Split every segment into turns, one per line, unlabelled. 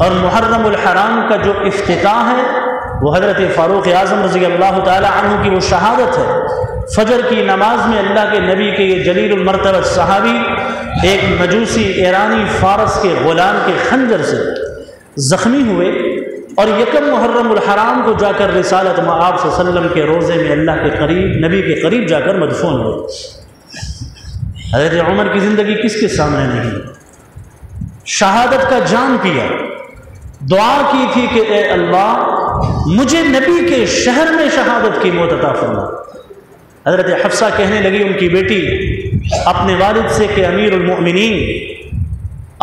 اور محرم الحرام کا جو افتتاح ہے وہ حضرت فاروق اعظم رضی اللہ تعالی عنہ کی وہ شہادت ہے۔ فجر کی نماز میں اللہ کے نبی کے یہ جلیل المرتبہ صحابی ایک مجوسی ایرانی فارس کے غلام کے خنجر سے زخمی ہوئے اور یکم محرم الحرام کو جا کر رسالت مآب صلی اللہ علیہ وسلم کے روزے میں اللہ کے قریب، نبی کے قریب جا کر مدفون ہوئے۔ حضرت عمر کی زندگی کس کے سامنے نہیں؟ شہادت کا جام پیا، دعا کی تھی کہ اے اللہ مجھے نبی کے شہر میں شہادت کی موت عطا فرما۔ حضرت حفصہ کہنے لگی ان کی بیٹی اپنے والد سے کہ امیر المؤمنین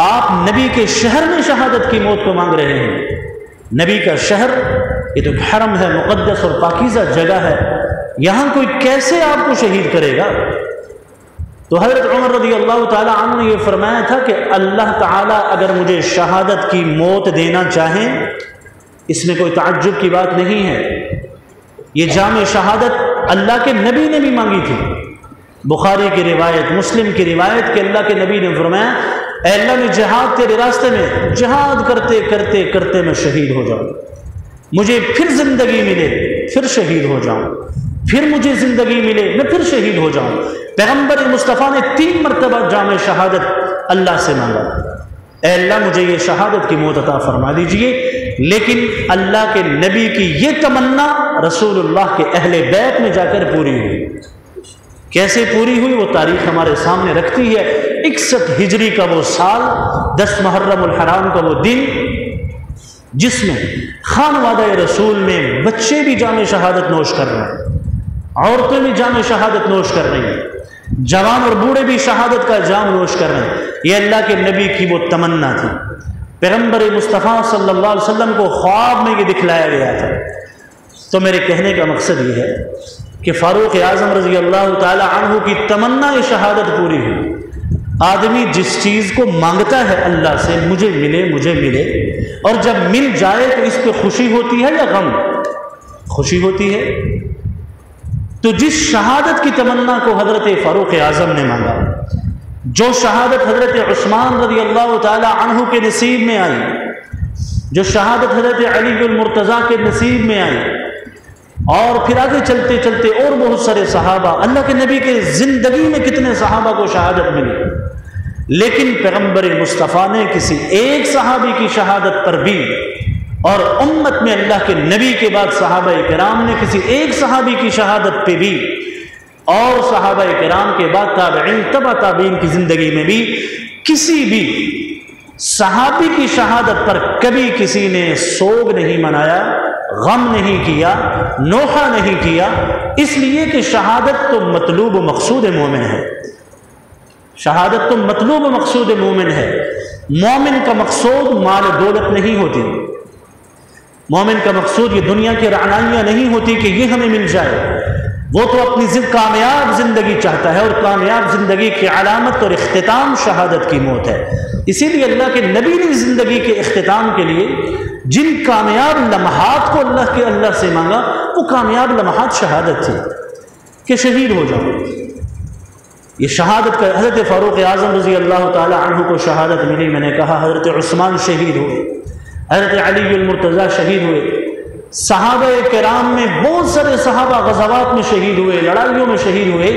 آپ نبی کے شہر میں شہادت کی موت کو مانگ رہے ہیں۔ نبی کا شہر یہ تو حرم ہے، مقدس اور پاکیزہ جگہ ہے، یہاں کوئی کیسے آپ کو شہید کرے گا؟ تو حضرت عمر رضی اللہ تعالی عنہ نے یہ فرمایا تھا کہ اللہ تعالیٰ اگر مجھے شہادت کی موت دینا چاہیں، اس میں کوئی تعجب کی بات نہیں ہے، یہ جام شہادت اللہ کے نبی نے بھی مانگی تھی۔ بخاری کی روایت، مسلم کی روایت کہ اللہ کے نبی نے فرمایا اے اللہ میں جہاد تیرے راستے میں جہاد کرتے کرتے کرتے میں شہید ہو جاؤں، مجھے پھر زندگی ملے پھر شہید ہو جاؤں، پھر مجھے زندگی ملے میں پھر شہید ہو جاؤں۔ پیغمبر مصطفیٰ نے 3 مرتبہ جام شہادت اللہ سے مانگا، اے اللہ مجھے یہ شہادت کی موت عطا فرما دیجئے، لیکن اللہ کے نبی کی یہ تمنا رسول اللہ کے اہل بیت میں جا کر پوری ہوئی۔ کیسے پوری ہوئی وہ تاریخ ہمارے سامنے رکھتی ہے۔ 61 ہجری کا وہ سال، 10 محرم الحرام کا وہ دن، جس میں خانوادہ رسول میں بچے بھی جام شہادت نوش کر رہے ہیں، عورتیں بھی جام شہادت نوش کر رہی ہیں، جوان اور بوڑھے بھی شہادت کا جام نوش کر رہے ہیں۔ یہ اللہ کے نبی کی وہ تمنا تھی۔ پیغمبر مصطفیٰ صلی اللہ علیہ وسلم کو خواب میں یہ دکھلایا گیا تھا۔ تو میرے کہنے کا مقصد یہ ہے کہ فاروق اعظم رضی اللہ تعالی عنہ کی تمنا یہ شہادت پوری ہوئی۔ آدمی جس چیز کو مانگتا ہے اللہ سے، مجھے ملے مجھے ملے، اور جب مل جائے تو اس پہ خوشی ہوتی ہے یا غم؟ خوشی ہوتی ہے۔ تو جس شہادت کی تمنا کو حضرت فاروق اعظم نے مانگا، جو شہادت حضرت عثمان رضی اللہ تعالی عنہ کے نصیب میں آئی، جو شہادت حضرت علی المرتضیٰ کے نصیب میں آئی، اور پھر آگے چلتے چلتے اور بہت سارے صحابہ، اللہ کے نبی کے زندگی میں کتنے صحابہ کو شہادت ملی، لیکن پیغمبر مصطفیٰ نے کسی ایک صحابی کی شہادت پر بھی، اور امت میں اللہ کے نبی کے بعد صحابہ کرام نے کسی ایک صحابی کی شہادت پہ بھی، اور صحابہ کرام کے بعد تابعین، تبع تابعین کی زندگی میں بھی کسی بھی صحابی کی شہادت پر کبھی کسی نے سوگ نہیں منایا، غم نہیں کیا، نوحہ نہیں کیا، اس لیے کہ شہادت تو مطلوب و مقصود مومن ہے۔ شہادت تو مطلوب و مقصود مومن ہے۔ مومن کا مقصود مال دولت نہیں ہوتی، مومن کا مقصود یہ دنیا کی رعنائیاں نہیں ہوتی کہ یہ ہمیں مل جائے، وہ تو اپنی کامیاب زندگی چاہتا ہے، اور کامیاب زندگی کی علامت اور اختتام شہادت کی موت ہے۔ اسی لیے اللہ کے نبی نے زندگی کے اختتام کے لیے جن کامیاب لمحات کو اللہ سے مانگا، وہ کامیاب لمحات شہادت تھی کہ شہید ہو جاؤ۔ یہ شہادت کا حضرت فاروق اعظم رضی اللہ تعالی عنہ کو شہادت ملی۔ میں نے کہا حضرت عثمان شہید ہوئے، حضرت علی المرتضیٰ شہید ہوئے، صحابہ کرام میں بہت سارے صحابہ غزوات میں شہید ہوئے، لڑائیوں میں شہید ہوئے۔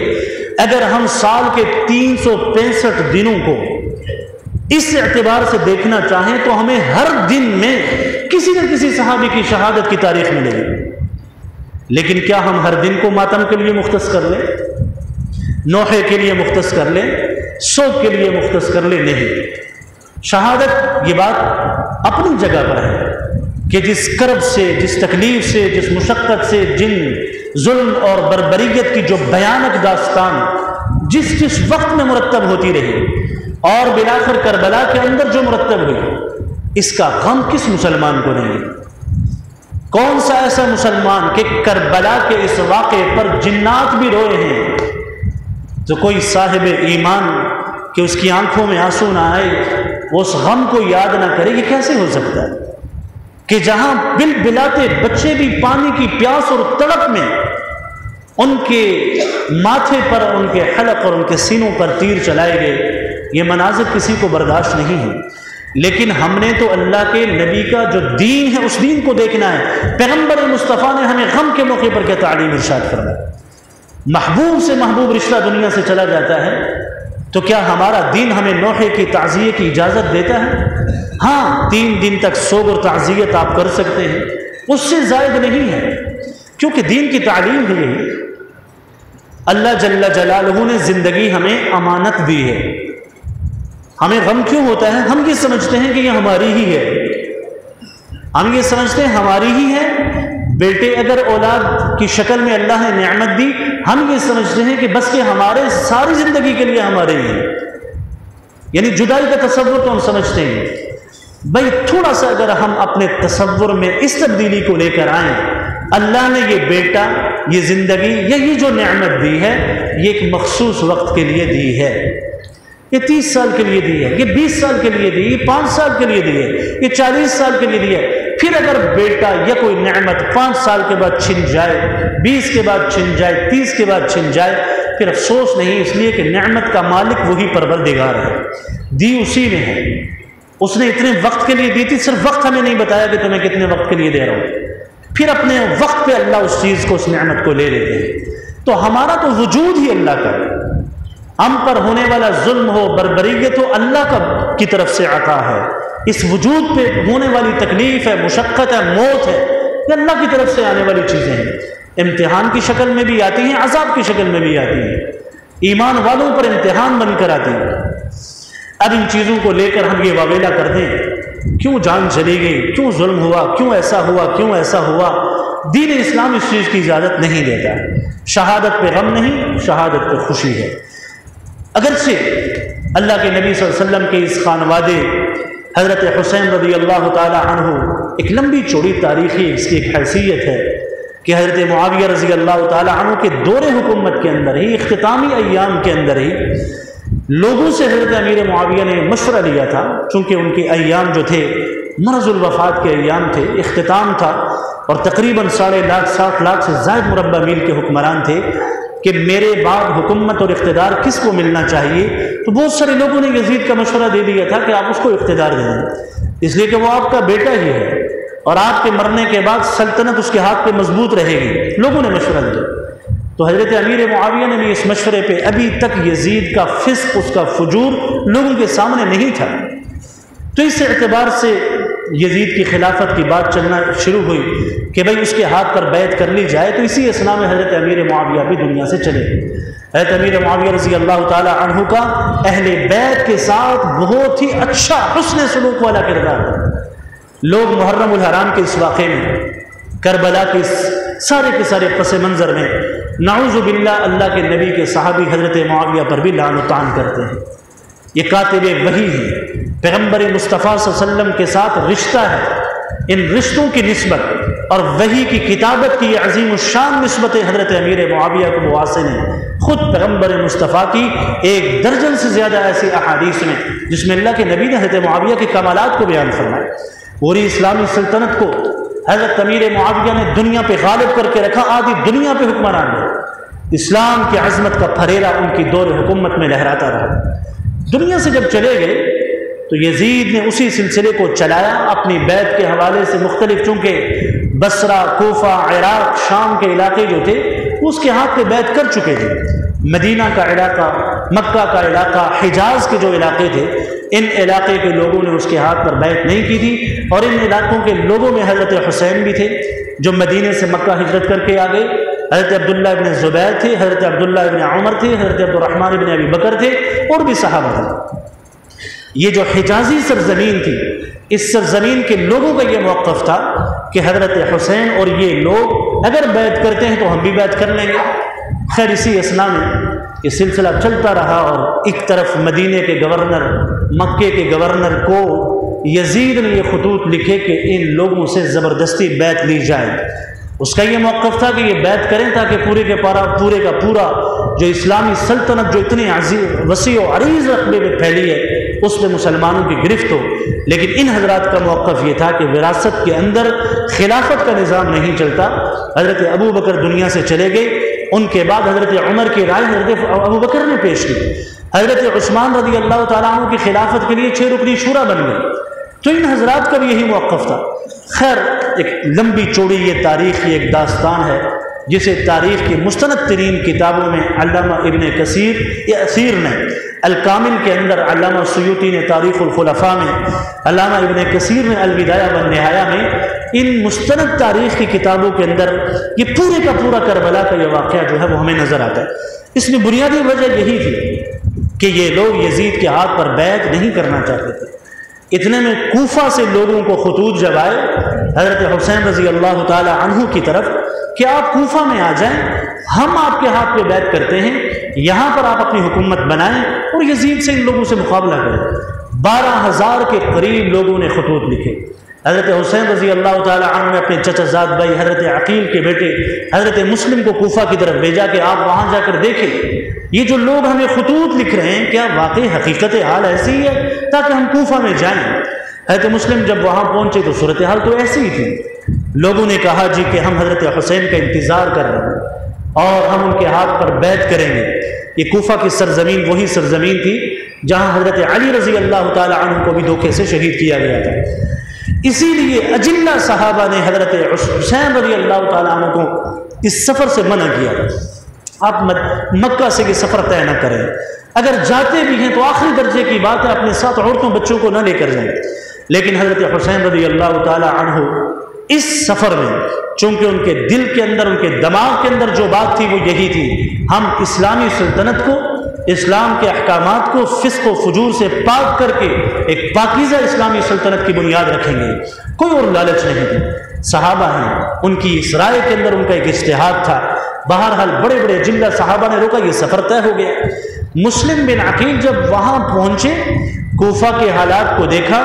اگر ہم سال کے 365 دنوں کو اس اعتبار سے دیکھنا چاہیں تو ہمیں ہر دن میں کسی نہ کسی صحابی کی شہادت کی تاریخ ملے گی، لیکن کیا ہم ہر دن کو ماتم کے لیے مختص کر لیں، نوحے کے لیے مختص کر لیں، سوگ کے لیے مختص کر لیں؟ نہیں۔ شہادت یہ بات اپنی جگہ پر ہے کہ جس کرب سے، جس تکلیف سے، جس مشقت سے، جن ظلم اور بربریت کی جو بھیانک داستان جس وقت میں مرتب ہوتی رہی، اور بلاخر کربلا کے اندر جو مرتب ہوئی، اس کا غم کس مسلمان کو نہیں؟ کون سا ایسا مسلمان کہ کربلا کے اس واقعے پر جنات بھی روئے ہیں تو کوئی صاحب ایمان کہ اس کی آنکھوں میں آنسو نہ آئے، وہ اس غم کو یاد نہ کرے؟ یہ کیسے ہو سکتا ہے کہ جہاں بل بلاتے بچے بھی پانی کی پیاس اور تڑپ میں ان کے ماتھے پر، ان کے حلق اور ان کے سینوں پر تیر چلائے گئے؟ یہ مناظر کسی کو برداشت نہیں ہے۔ لیکن ہم نے تو اللہ کے نبی کا جو دین ہے اس دین کو دیکھنا ہے۔ پیغمبر مصطفیٰ نے ہمیں غم کے موقع پر کیا تعلیم ارشاد فرمائی؟ محبوب سے محبوب رشتہ دنیا سے چلا جاتا ہے تو کیا ہمارا دین ہمیں نوحے کی تعزیے کی اجازت دیتا ہے؟ ہاں، 3 دن تک سوگ اور تعزیت آپ کر سکتے ہیں، اس سے زائد نہیں ہے، کیونکہ دین کی تعلیم ہے یہی۔ اللہ جل جلالہ نے زندگی ہمیں امانت دی ہے۔ ہمیں غم کیوں ہوتا ہے؟ ہم یہ سمجھتے ہیں کہ یہ ہماری ہی ہے، ہم یہ سمجھتے ہیں ہماری ہی ہے۔ بیٹے اگر اولاد کی شکل میں اللہ نے نعمت دی، ہم یہ سمجھتے ہیں کہ بس کہ ہمارے ساری زندگی کے لیے ہمارے ہی ہے، یعنی جدائی کا تصور تو ہم سمجھتے ہیں۔ بھائی تھوڑا سا اگر ہم اپنے تصور میں اس تبدیلی کو لے کر آئیں، اللہ نے یہ بیٹا، یہ زندگی، یہ جو نعمت دی ہے، یہ ایک مخصوص وقت کے لیے دی ہے۔ یہ 30 سال کے لیے دی ہے، یہ 20 سال کے لیے دی ہے، یہ 5 سال کے لیے دی ہے، یہ 40 سال کے لیے دی ہے۔ پھر اگر بیٹا یا کوئی نعمت 5 سال کے بعد چھن جائے، 20 کے بعد چھن جائے، 30 کے بعد چھن جائے، پھر افسوس نہیں، اس لیے کہ نعمت کا مالک وہی پروردگار ہے، دی اسی نے ہے۔ اس نے اتنے وقت کے لیے دی تھی، صرف وقت ہمیں نہیں بتایا کہ تمہیں کتنے وقت کے لیے دے رہا ہوں، پھر اپنے وقت پہ اللہ اس چیز کو، اس نعمت کو لے لیتے ہیں۔ تو ہمارا تو وجود ہی اللہ کا ہے، ہم پر ہونے والا ظلم ہو، بربریت ہو، اللہ کی طرف سے عطا ہے۔ اس وجود پہ ہونے والی تکلیف ہے، مشقت ہے، موت ہے، یہ اللہ کی طرف سے آنے والی چیزیں ہیں۔ امتحان کی شکل میں بھی آتی ہیں، عذاب کی شکل میں بھی آتی ہیں، ایمان والوں پر امتحان بن کر آتی ہیں۔ اب ان چیزوں کو لے کر ہم یہ واویلا کر دیں، کیوں جان چلی گئی، کیوں ظلم ہوا، کیوں ایسا ہوا، کیوں ایسا ہوا، دین اسلام اس چیز کی اجازت نہیں دیتا۔ شہادت پہ غم نہیں، شہادت پہ خوشی ہے۔ اگرچہ اللہ کے نبی صلی اللہ علیہ وسلم کے اس خانوادے حضرت حسین رضی اللہ تعالی عنہ، ایک لمبی چوڑی تاریخی اس کی ایک حیثیت ہے کہ حضرت معاویہ رضی اللہ تعالی عنہ کے دور حکومت کے اندر ہی، اختتامی ایام کے اندر ہی، لوگوں سے حضرت امیر معاویہ نے مشورہ لیا تھا، چونکہ ان کے ایام جو تھے مرض الوفات کے ایام تھے، اختتام تھا، اور تقریباً 60 لاکھ سے زائد مربع میل کے حکمران تھے کہ میرے بعد حکومت اور اقتدار کس کو ملنا چاہیے۔ تو بہت سارے لوگوں نے یزید کا مشورہ دے دیا تھا کہ آپ اس کو اقتدار دیں، اس لیے کہ وہ آپ کا بیٹا ہی ہے اور آپ کے مرنے کے بعد سلطنت اس کے ہاتھ پہ مضبوط رہے گی۔ لوگوں نے مشورہ دیا، تو حضرت امیر معاویہ نے بھی اس مشورے پہ، ابھی تک یزید کا فسق، اس کا فجور لوگوں کے سامنے نہیں تھا، تو اس اعتبار سے یزید کی خلافت کی بات چلنا شروع ہوئی کہ بھئی اس کے ہاتھ پر بیعت کر لی جائے۔ تو اسی اسنا میں حضرت امیر معاویہ بھی دنیا سے چلے گئے۔ حضرت امیر معاویہ رضی اللہ تعالی عنہ کا اہل بیت کے ساتھ بہت ہی اچھا حسن سلوک والا کردار تھا۔ لوگ محرم الحرام کے اس واقعے میں، کربلا کے سارے کے سارے پس منظر میں نعوذ باللہ اللہ کے نبی کے صحابی حضرت معاویہ پر بھی لعن و طعن کرتے ہیں۔ یہ کاتب وحی ہے، پیغمبر مصطفیٰ صلی اللہ علیہ وسلم کے ساتھ رشتہ ہے، ان رشتوں کی نسبت اور وحی کی کتابت کی یہ عظیم الشان نسبت حضرت امیر معاویہ کو مواسن ہے۔ خود پیغمبر مصطفیٰ کی 1 درجن سے زیادہ ایسی احادیث میں جس میں اللہ کے نبی نے حضرت معاویہ کے کمالات کو بیان فرمایا۔ پوری اسلامی سلطنت کو حضرت امیر معاویہ نے دنیا پہ غالب کر کے رکھا، آدھی دنیا پہ حکمران ہے۔ اسلام کی عظمت کا پھریرا ان کی دور حکومت میں لہراتا رہا۔ دنیا سے جب چلے گئے تو یزید نے اسی سلسلے کو چلایا، اپنی بیعت کے حوالے سے مختلف، چونکہ بصرہ، کوفہ، عراق، شام کے علاقے جو تھے اس کے ہاتھ پہ بیعت کر چکے تھے۔ مدینہ کا علاقہ، مکہ کا علاقہ، حجاز کے جو علاقے تھے، ان علاقے کے لوگوں نے اس کے ہاتھ پر بیعت نہیں کی تھی، اور ان علاقوں کے لوگوں میں حضرت حسین بھی تھے جو مدینے سے مکہ ہجرت کر کے آ گئے، حضرت عبداللہ ابن زبیر تھے، حضرت عبداللہ ابن عمر تھے، حضرت عبد الرحمن ابن ابی بکر تھے، اور بھی صحابہ تھے۔ یہ جو حجازی سرزمین تھی، اس سرزمین کے لوگوں کا یہ موقف تھا کہ حضرت حسین اور یہ لوگ اگر بیعت کرتے ہیں تو ہم بھی بیعت کر لیں گے۔ خیر اسی اسنا میں یہ سلسلہ چلتا رہا، اور ایک طرف مدینے کے گورنر، مکے کے گورنر کو یزید نے یہ خطوط لکھے کہ ان لوگوں سے زبردستی بیعت لی جائے۔ اس کا یہ موقف تھا کہ یہ بیعت کریں تاکہ پورے کا پورا جو اسلامی سلطنت جو اتنی وسیع و عریض رقبے میں پھیلی ہے اس میں مسلمانوں کی گرفت ہو۔ لیکن ان حضرات کا موقف یہ تھا کہ وراثت کے اندر خلافت کا نظام نہیں چلتا۔ حضرت ابو بکر دنیا سے چلے گئے، ان کے بعد حضرت عمر کی رائے حضرت ابو بکر نے پیش کی۔ حضرت عثمان رضی اللہ تعالیٰ عنہ کی خلافت کے لیے 6 رکنی شورا بن گئی۔ تو ان حضرات کا بھی یہی موقف تھا۔ خیر ایک لمبی چوڑی یہ تاریخ کی ایک داستان ہے جسے تاریخ کی مستند ترین کتابوں میں علامہ ابن کثیر نے الکامل کے اندر، علامہ سیوطی نے تاریخ الخلفاء میں، علامہ ابن کثیر نے البدایہ والنہایہ میں، ان مستند تاریخ کی کتابوں کے اندر یہ پورے کا پورا کربلا کا یہ واقعہ جو ہے وہ ہمیں نظر آتا ہے۔ اس میں بنیادی وجہ یہی تھی کہ یہ لوگ یزید کے ہاتھ پر بیعت نہیں کرنا چاہتے تھے۔ اتنے میں کوفہ سے لوگوں کو خطوط جب آئے حضرت حسین رضی اللہ تعالی عنہ کی طرف کہ آپ کوفہ میں آ جائیں، ہم آپ کے ہاتھ پہ بیعت کرتے ہیں، یہاں پر آپ اپنی حکومت بنائیں اور یزید سے ان لوگوں سے مقابلہ کریں۔ 12,000 کے قریب لوگوں نے خطوط لکھے۔ حضرت حسین رضی اللہ تعالی عنہ نے اپنے چچا زاد بھائی حضرت عقیل کے بیٹے حضرت مسلم کو کوفہ کی طرف بھیجا کہ آپ وہاں جا کر دیکھیں یہ جو لوگ ہمیں خطوط لکھ رہے ہیں کیا واقعی حقیقت حال ایسی ہی ہے، تاکہ ہم کوفہ میں جائیں۔ حضرت مسلم جب وہاں پہنچے تو صورتحال تو ایسی ہی تھی۔ لوگوں نے کہا جی کہ ہم حضرت حسین کا انتظار کر رہے ہیں اور ہم ان کے ہاتھ پر بیعت کریں گے۔ یہ کوفہ کی سرزمین وہی سرزمین تھی جہاں حضرت علی رضی اللہ تعالی عنہ کو بھی دھوکے سے شہید کیا گیا تھا۔ اسی لیے اجلہ صحابہ نے حضرت حسین رضی اللہ تعالیٰ عنہ کو اس سفر سے منع کیا۔ آپ مکہ سے یہ سفر طے نہ کریں، اگر جاتے بھی ہیں تو آخری درجے کی بات ہے اپنے ساتھ عورتوں بچوں کو نہ لے کر جائیں۔ لیکن حضرت حسین رضی اللہ تعالیٰ عنہ اس سفر میں چونکہ ان کے دل کے اندر، ان کے دماغ کے اندر جو بات تھی وہ یہی تھی، ہم اسلامی سلطنت کو، اسلام کے احکامات کو فسق و فجور سے پاک کر کے ایک پاکیزہ اسلامی سلطنت کی بنیاد رکھیں گے، کوئی اور لالچ نہیں تھی۔ صحابہ ہیں، ان کی اس رائے کے اندر ان کا ایک اجتہاد تھا۔ بہرحال بڑے بڑے جلہ صحابہ نے روکا، یہ سفر طے ہو گیا۔ مسلم بن عقیل جب وہاں پہنچے، کوفہ کے حالات کو دیکھا،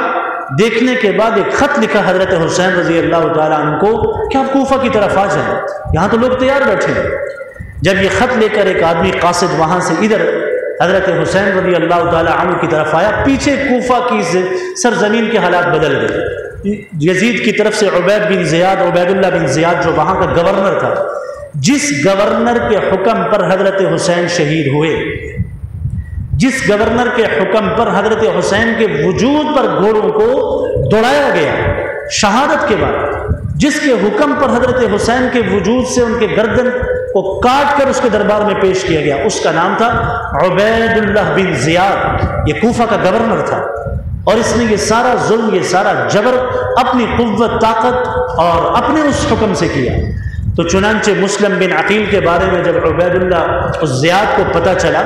دیکھنے کے بعد ایک خط لکھا حضرت حسین رضی اللہ تعالیٰ عنہ کو کہ آپ کوفہ کی طرف آ جائیں، یہاں تو لوگ تیار بیٹھے ہیں۔ جب یہ خط لے کر ایک آدمی قاصد وہاں سے ادھر حضرت حسین رضی اللہ تعالیٰ عنہ کی طرف آیا، پیچھے کوفہ کی سرزمین کے حالات بدل گئے۔ یزید کی طرف سے عبید اللہ بن زیاد جو وہاں کا گورنر تھا، جس گورنر کے حکم پر حضرت حسین شہید ہوئے، جس گورنر کے حکم پر حضرت حسین کے وجود پر گھوڑوں کو دوڑایا گیا شہادت کے بعد، جس کے حکم پر حضرت حسین کے وجود سے ان کے گردن کو کاٹ کر اس کے دربار میں پیش کیا گیا، اس کا نام تھا عبید اللہ بن زیاد۔ یہ کوفہ کا گورنر تھا اور اس نے یہ سارا ظلم، یہ سارا جبر اپنی قوت، طاقت اور اپنے اس حکم سے کیا۔ تو چنانچہ مسلم بن عقیل کے بارے میں جب عبید اللہ زیاد کو پتہ چلا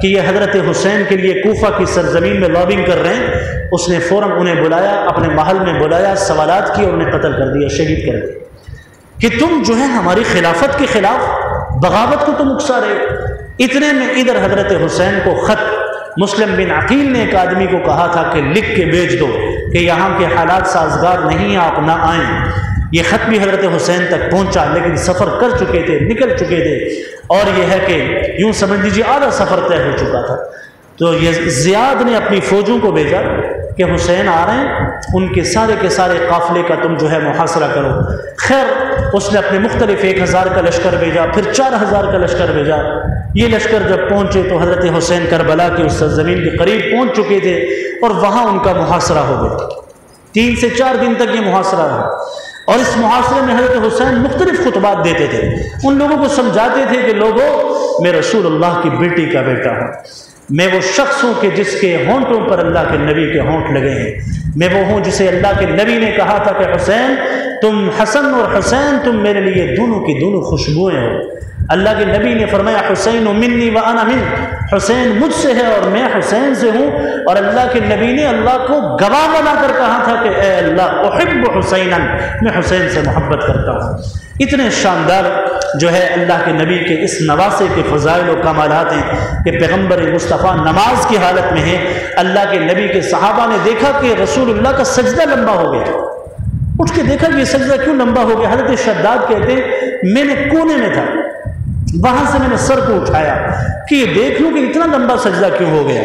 کہ یہ حضرت حسین کے لیے کوفہ کی سرزمین میں لابنگ کر رہے ہیں، اس نے فوراً انہیں بلایا، اپنے محل میں بلایا، سوالات کیے، انہیں قتل کر دیا، شہید کر دیا کہ تم جو ہے ہماری خلافت کے خلاف بغاوت کو تم اکسا رہے ہو۔ اتنے میں ادھر حضرت حسین کو خط، مسلم بن عقیل نے ایک آدمی کو کہا تھا کہ لکھ کے بھیج دو کہ یہاں کے حالات سازگار نہیں، آپ نہ آئیں۔ یہ خط بھی حضرت حسین تک پہنچا، لیکن سفر کر چکے تھے، نکل چکے تھے، اور یہ ہے کہ یوں سمجھ لیجیے آدھا سفر طے ہو چکا تھا۔ تو یہ زیاد نے اپنی فوجوں کو بھیجا کہ حسین آ رہے ہیں، ان کے سارے قافلے کا تم جو ہے محاصرہ کرو۔ خیر اس نے اپنے مختلف 1000 کا لشکر بھیجا، پھر 4000 کا لشکر بھیجا۔ یہ لشکر جب پہنچے تو حضرت حسین کربلا کی اس سرزمین کے قریب پہنچ چکے تھے اور وہاں ان کا محاصرہ ہو گیا۔ 3 سے 4 دن تک یہ محاصرہ رہا، اور اس محاصرے میں حضرت حسین مختلف خطبات دیتے تھے، ان لوگوں کو سمجھاتے تھے کہ لوگو میں رسول اللہ کی بیٹی کا بیٹا ہوں، میں وہ شخص ہوں کہ جس کے ہونٹوں پر اللہ کے نبی کے ہونٹ لگے ہیں، میں وہ ہوں جسے اللہ کے نبی نے کہا تھا کہ حسین تم، حسن اور حسین تم میرے لیے دونوں کی دونوں خوشبوئیں ہو۔ اللہ کے نبی نے فرمایا حسین منی و انا من، حسین مجھ سے ہے اور میں حسین سے ہوں، اور اللہ کے نبی نے اللہ کو گواہ بنا کر کہا تھا کہ اے اللہ احب حسینا، میں حسین سے محبت کرتا ہوں۔ اتنے شاندار جو ہے اللہ کے نبی کے اس نواسے کے فضائل و کمالات ہیں کہ پیغمبر مصطفیٰ نماز کی حالت میں ہیں، اللہ کے نبی کے صحابہ نے دیکھا کہ رسول اللہ کا سجدہ لمبا ہو گیا، اٹھ کے دیکھا کہ یہ سجدہ کیوں لمبا ہو گیا۔ حضرت شداد کہتے ہیں میں نے کونے میں تھا، وہاں سے میں نے سر کو اٹھایا کہ یہ دیکھ لوں کہ اتنا لمبا سجدہ کیوں ہو گیا،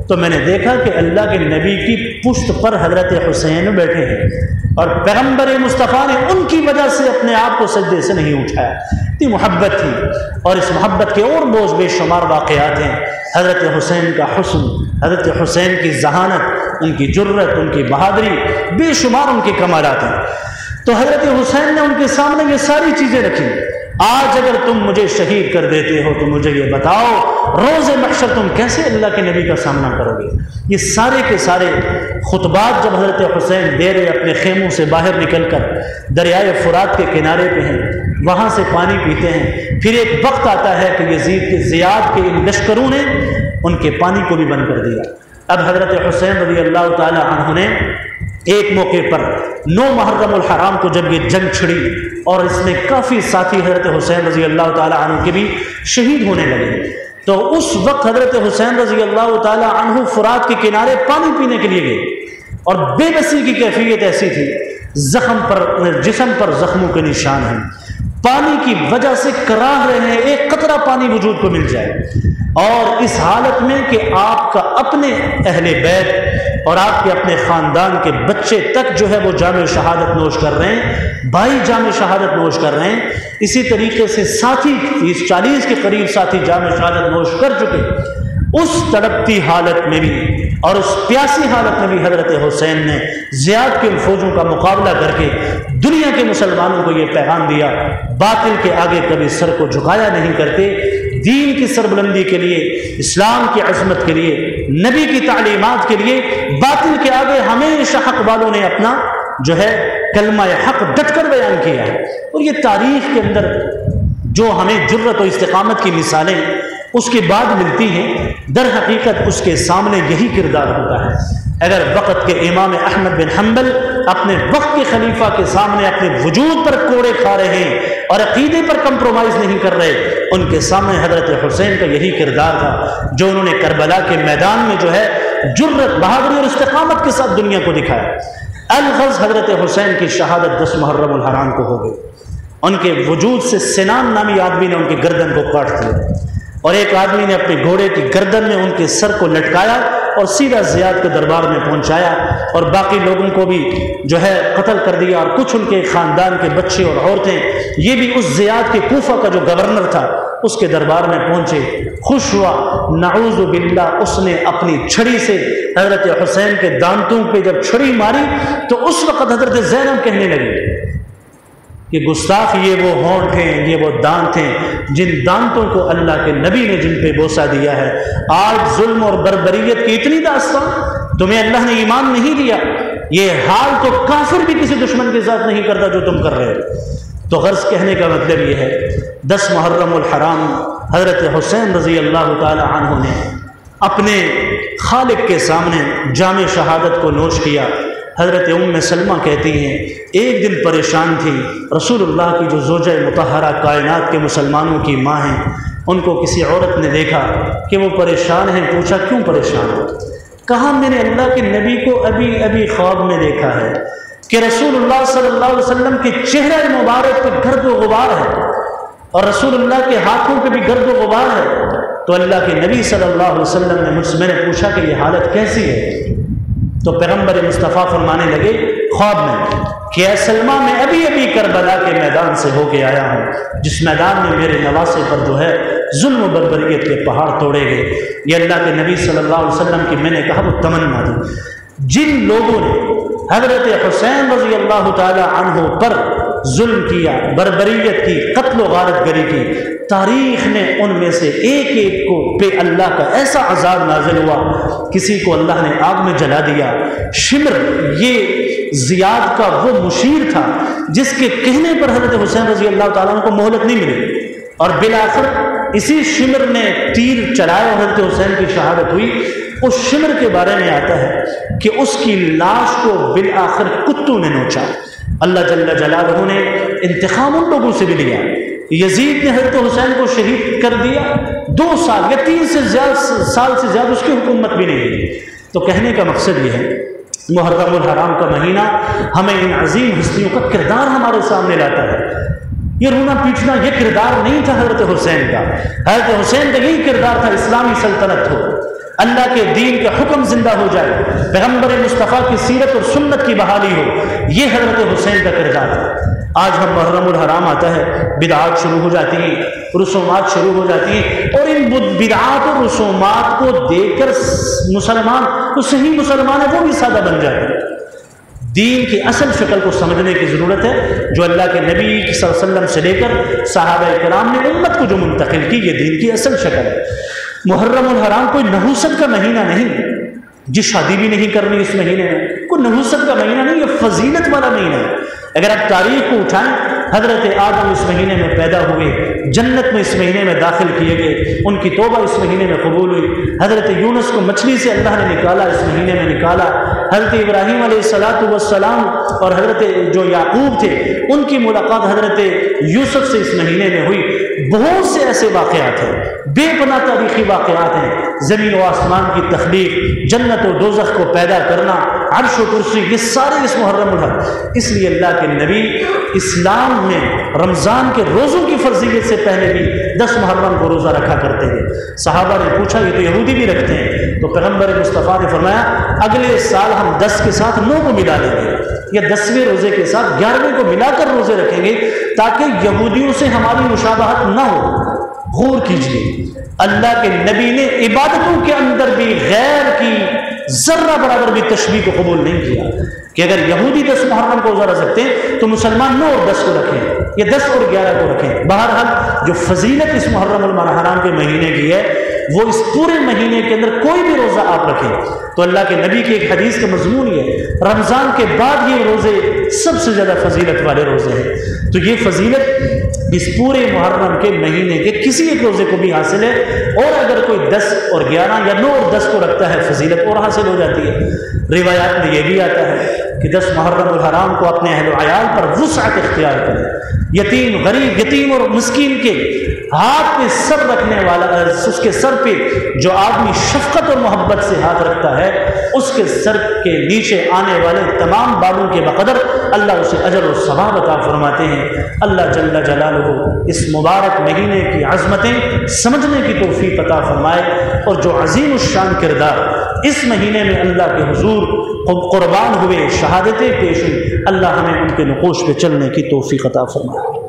تو میں نے دیکھا کہ اللہ کے نبی کی پشت پر حضرت حسین بیٹھے ہیں اور پیغمبر مصطفیٰ نے ان کی وجہ سے اپنے آپ کو سجدے سے نہیں اٹھایا۔ اتنی محبت تھی، اور اس محبت کے اور بوجھ بے شمار واقعات ہیں۔ حضرت حسین کا حسن، حضرت حسین کی ذہانت، ان کی جرت، ان کی بہادری، بے شمار ان کے کمالات ہیں۔ تو حضرت حسین نے ان کے سامنے یہ ساری چیزیں رکھی۔ آج اگر تم مجھے شہید کر دیتے ہو تو مجھے یہ بتاؤ روز محشر تم کیسے اللہ کے نبی کا سامنا کرو گے؟ یہ سارے کے سارے خطبات جب حضرت حسین دے رہے اپنے خیموں سے باہر نکل کر دریائے فرات کے کنارے پہ ہیں، وہاں سے پانی پیتے ہیں، پھر ایک وقت آتا ہے کہ یزید کے زیاد کے ان لشکروں نے ان کے پانی کو بھی بند کر دیا۔ اب حضرت حسین رضی اللہ تعالی عنہ نے ایک موقع پر 9 محرم الحرام کو جب یہ جنگ چھڑی اور اس میں کافی ساتھی حضرت حسین رضی اللہ تعالی عنہ کے بھی شہید ہونے لگے، تو اس وقت حضرت حسین رضی اللہ تعالی عنہ فرات کے کنارے پانی پینے کے لیے گئے، اور بے بسی کی کیفیت ایسی تھی، جسم پر زخموں کے نشان ہیں، پانی کی وجہ سے کراہ رہے ہیں ایک قطرہ پانی وجود کو مل جائے، اور اس حالت میں کہ آپ کا اپنے اہل بیت اور آپ کے اپنے خاندان کے بچے تک جو ہے وہ جام شہادت نوش کر رہے ہیں، بھائی جام شہادت نوش کر رہے ہیں، اسی طریقے سے ساتھی 30-40 کے قریب ساتھی جام شہادت نوش کر چکے۔ اس تڑپتی حالت میں بھی اور اس پیاسی حالت میں بھی حضرت حسین نے زیاد کے فوجوں کا مقابلہ کر کے دنیا کے مسلمانوں کو یہ پیغام دیا، باطل کے آگے کبھی سر کو جھکایا نہیں کرتے، دین کی سربلندی کے لیے، اسلام کی عظمت کے لیے، نبی کی تعلیمات کے لیے باطل کے آگے ہمیشہ حق والوں نے اپنا جو ہے کلمہ حق ڈٹ کر بیان کیا ہے۔ اور یہ تاریخ کے اندر جو ہمیں جرت و استقامت کی مثالیں اس کے بعد ملتی ہیں، در حقیقت اس کے سامنے یہی کردار ہوتا ہے۔ اگر وقت کے امام احمد بن حنبل اپنے وقت کے خلیفہ کے سامنے اپنے وجود پر کوڑے کھا رہے ہیں اور عقیدے پر کمپرومائز نہیں کر رہے، ان کے سامنے حضرت حسین کا یہی کردار تھا جو انہوں نے کربلا کے میدان میں جو ہے جرت، بہادری اور استقامت کے ساتھ دنیا کو دکھایا۔ الغرض حضرت حسین کی شہادت 10 محرم الحرام کو ہو گئی، ان کے وجود سے سنان نامی آدمی نے ان کی گردن کو کاٹ دیا، اور ایک آدمی نے اپنے گھوڑے کی گردن میں ان کے سر کو لٹکایا اور سیدھا زیاد کے دربار میں پہنچایا، اور باقی لوگوں کو بھی جو ہے قتل کر دیا، اور کچھ ان کے خاندان کے بچے اور عورتیں یہ بھی اس زیاد کے کوفہ کا جو گورنر تھا اس کے دربار میں پہنچے، خوش ہوا، نعوذ باللہ اس نے اپنی چھڑی سے حضرت حسین کے دانتوں پہ جب چھڑی ماری تو اس وقت حضرت زینب کہنے لگی کہ گستاخ، یہ وہ ہونٹ ہیں، یہ وہ دانت ہیں جن دانتوں کو اللہ کے نبی نے جن پہ بوسہ دیا ہے۔ آج ظلم اور بربریت کی اتنی داستان، تمہیں اللہ نے ایمان نہیں دیا، یہ حال تو کافر بھی کسی دشمن کے ساتھ نہیں کرتا جو تم کر رہے ہو۔ تو غرض کہنے کا مطلب یہ ہے 10 محرم الحرام حضرت حسین رضی اللہ تعالی عنہ نے اپنے خالق کے سامنے جام شہادت کو نوش کیا۔ حضرت ام سلمہ کہتی ہیں ایک دن پریشان تھی، رسول اللہ کی جو زوجہ مطہرہ کائنات کے مسلمانوں کی ماں ہیں، ان کو کسی عورت نے دیکھا کہ وہ پریشان ہیں، پوچھا کیوں پریشان ہو؟ کہا میں نے اللہ کے نبی کو ابھی خواب میں دیکھا ہے کہ رسول اللہ صلی اللہ علیہ وسلم کے چہرہ مبارک پہ گرد و غبار ہے اور رسول اللہ کے ہاتھوں پہ بھی گرد و غبار ہے۔ تو اللہ کے نبی صلی اللہ علیہ وسلم نے مجھ سے میں نے پوچھا کہ یہ حالت کیسی ہے؟ تو پیغمبر مصطفیٰ فرمانے لگے خواب میں کہ اے سلمہ میں ابھی کربلا کے میدان سے ہو کے آیا ہوں، جس میدان میں میرے نواسے پر جو ہے ظلم و بربریت کے پہاڑ توڑے گئے۔ یہ اللہ کے نبی صلی اللہ علیہ وسلم کی میں نے کہا وہ تمنا تھی۔ جن لوگوں نے حضرت حسین رضی اللہ تعالی عنہ پر ظلم کیا، بربریت کی، قتل و غارت گری کی، تاریخ نے ان میں سے ایک ایک کو پہ اللہ کا ایسا عذاب نازل ہوا، کسی کو اللہ نے آگ میں جلا دیا۔ شمر یہ زیاد کا وہ مشیر تھا جس کے کہنے پر حضرت حسین رضی اللہ تعالیٰ عنہ کو مہلت نہیں ملی، اور بالآخر اسی شمر نے تیر چلائے اور حضرت حسین کی شہادت ہوئی۔ اس شمر کے بارے میں آتا ہے کہ اس کی لاش کو بالآخر کتوں نے نوچا۔ اللہ جل جلالہ نے انتقام ان لوگوں سے بھی لیا۔ یزید نے حضرت حسین کو شہید کر دیا، 2 سال یا 3 سال سے زیادہ اس کی حکومت بھی نہیں ہوئی۔ تو کہنے کا مقصد یہ ہے محرم الحرام کا مہینہ ہمیں ان عظیم ہستیوں کا کردار ہمارے سامنے لاتا ہے۔ یہ رونا پیٹنا یہ کردار نہیں تھا حضرت حسین کا، حضرت حسین کا یہی کردار تھا اسلامی سلطنت ہو، اللہ کے دین کا حکم زندہ ہو جائے، پیغمبر مصطفیٰ کی سیرت اور سنت کی بحالی ہو، یہ حضرت حسین کا کردار تھا۔ آج ہم محرم الحرام آتا ہے، بدعات شروع ہو جاتی ہیں، رسومات شروع ہو جاتی ہیں، اور ان بدعات اور رسومات کو دیکھ کر مسلمان تو صحیح مسلمان ہے وہ بھی سادہ بن جاتے ہیں۔ دین کی اصل شکل کو سمجھنے کی ضرورت ہے، جو اللہ کے نبی صلی اللہ علیہ وسلم سے لے کر صحابہ کرام نے امت کو جو منتقل کی، یہ دین کی اصل شکل ہے۔ محرم الحرام کوئی نحوست کا مہینہ نہیں، جی شادی بھی نہیں کرنی اس مہینے میں، کوئی نحوست کا مہینہ نہیں، یہ فضیلت والا مہینہ ہے۔ اگر آپ تاریخ کو اٹھائیں، حضرت آدم اس مہینے میں پیدا ہوئے، جنت میں اس مہینے میں داخل کیے گئے، ان کی توبہ اس مہینے میں قبول ہوئی، حضرت یونس کو مچھلی سے اللہ نے نکالا، اس مہینے میں نکالا، حضرت ابراہیم علیہ السلام اور حضرت جو یعقوب تھے ان کی ملاقات حضرت یوسف سے اس مہینے میں ہوئی۔ بہت سے ایسے واقعات ہیں، بے پناہ تاریخی واقعات ہیں، زمین و آسمان کی تخلیق، جنت و دوزخ کو پیدا کرنا، عرش و کرسی، یہ سارے اس محرم الحرام۔ اس لیے اللہ کے نبی اسلام میں رمضان کے روزوں کی فرضیت سے پہلے بھی 10 محرم کو روزہ رکھا کرتے تھے۔ صحابہ نے پوچھا یہ تو یہودی بھی رکھتے ہیں، تو پیغمبر مصطفیٰ نے فرمایا اگلے سال ہم 10 کے ساتھ 9 کو ملا لیں گے، یا 10ویں روزے کے ساتھ 11ویں کو ملا کر روزے رکھیں گے، تاکہ یہودیوں سے ہماری مشابہت نہ ہو۔ غور کیجیے، اللہ کے نبی نے عبادتوں کے اندر بھی غیر کی ذرہ برابر بھی تشبیہ کو قبول نہیں کیا، کہ اگر یہودی 10 محرم کو روزہ رکھ سکتے ہیں تو مسلمان 9 اور 10 کو رکھیں، یا 10 اور 11 کو رکھیں۔ بہرحال جو فضیلت اس محرم الحرام کے مہینے کی ہے، وہ اس پورے مہینے کے اندر کوئی بھی روزہ آپ رکھیں تو اللہ کے نبی کی ایک حدیث کا مضمون یہ ہے، رمضان کے بعد یہ روزے سب سے زیادہ فضیلت والے روزے ہیں۔ تو یہ فضیلت اس پورے محرم کے مہینے کے کسی ایک روزے کو بھی حاصل ہے، اور اگر کوئی 10 اور 11 یا 9 اور 10 کو رکھتا ہے فضیلت اور حاصل ہو جاتی ہے۔ روایات میں یہ بھی آتا ہے کہ 10 محرم الحرام کو اپنے اہل و عیال پر وسعت اختیار کریں، یتیم غریب، یتیم اور مسکین کے ہاتھ پہ سر رکھنے والا، اس کے سر پہ جو آدمی شفقت اور محبت سے ہاتھ رکھتا ہے، اس کے سر کے نیچے آنے والے تمام بالوں کے بقدر اللہ اسے اجر و ثواب عطا فرماتے ہیں۔ اللہ جل جلالہ اس مبارک مہینے کی عظمتیں سمجھنے کی توفیق عطا فرمائے، اور جو عظیم الشان کردار اس مہینے میں اللہ کے حضور قربان ہوئے، شہادتیں پیش ہوئی، اللہ ہمیں ان کے نقوش پہ چلنے کی توفیق عطا فرمائے۔